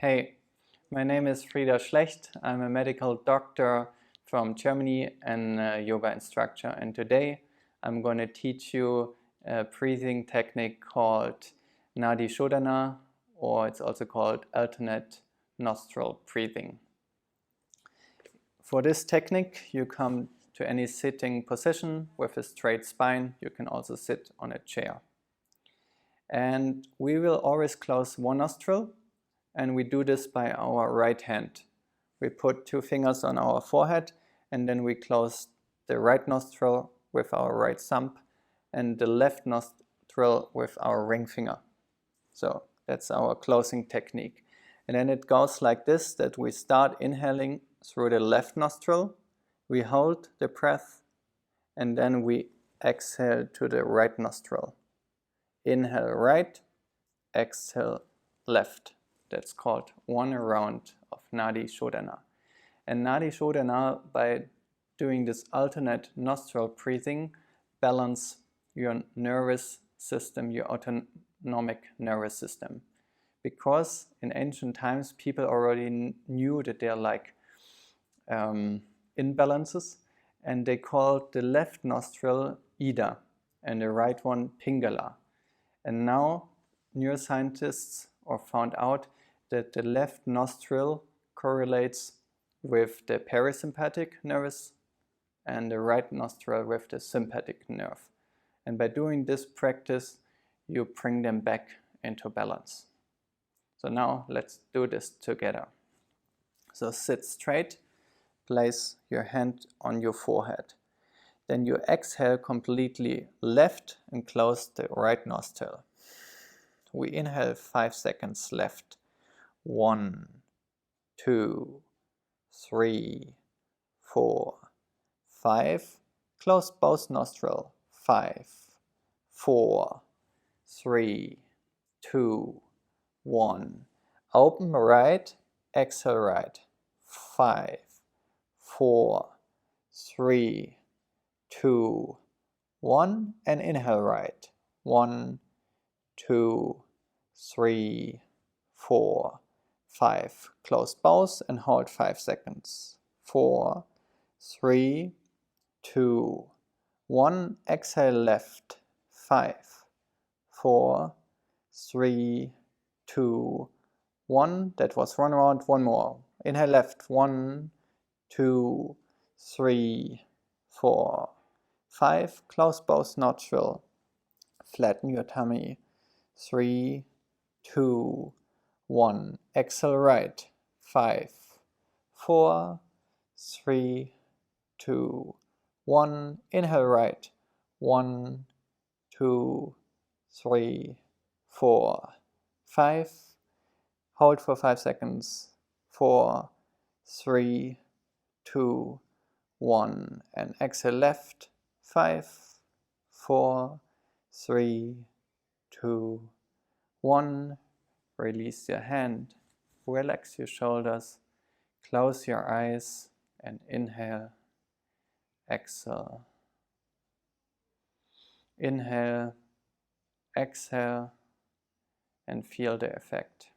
Hey, my name is Schlecht. I'm a medical doctor from Germany and a yoga instructor. And today I'm going to teach you a breathing technique called Nadi Shodhana, or it's also called alternate nostril breathing. For this technique, you come to any sitting position with a straight spine. You can also sit on a chair. And we will always close one nostril, and we do this by our right hand. We put two fingers on our forehead, and then we close the right nostril with our right thumb and the left nostril with our ring finger. So that's our closing technique. And then it goes like this, that we start inhaling through the left nostril, we hold the breath, and then we exhale to the right nostril. Inhale right, exhale left. That's called one round of Nadi Shodhana. And Nadi Shodhana, by doing this alternate nostril breathing, balance your nervous system, your autonomic nervous system. Because in ancient times, people already knew that there are like imbalances, and they called the left nostril Ida and the right one Pingala. And now neuroscientists found out that the left nostril correlates with the parasympathetic nervous and the right nostril with the sympathetic nerve. And by doing this practice, you bring them back into balance. So now let's do this together. So sit straight, place your hand on your forehead. Then you exhale completely left and close the right nostril. We inhale 5 seconds left. 1, 2, 3, 4, 5. Close both nostrils. 5, 4, 3, 2, 1. Open right, exhale right. 5, 4, 3, 2, 1. And inhale right. 1, 2, 3, 4, 5. Close both and hold 5 seconds. 4, 3, 2, 1. Exhale left. 5, 4, 3, 2, 1. That was one round. One more. Inhale left. 1, 2, 3, 4, 5. Close both nostrils. Flatten your tummy. 3, 2, 1. Exhale right. 5, 4, 3, 2, 1. Inhale right. 1, 2, 3, 4, 5. Hold for 5 seconds. 4, 3, 2, 1. And exhale left. 5, 4, 3, 2, 1. Release your hand. Relax your shoulders. Close your eyes and inhale. Exhale. Inhale. Exhale. And feel the effect.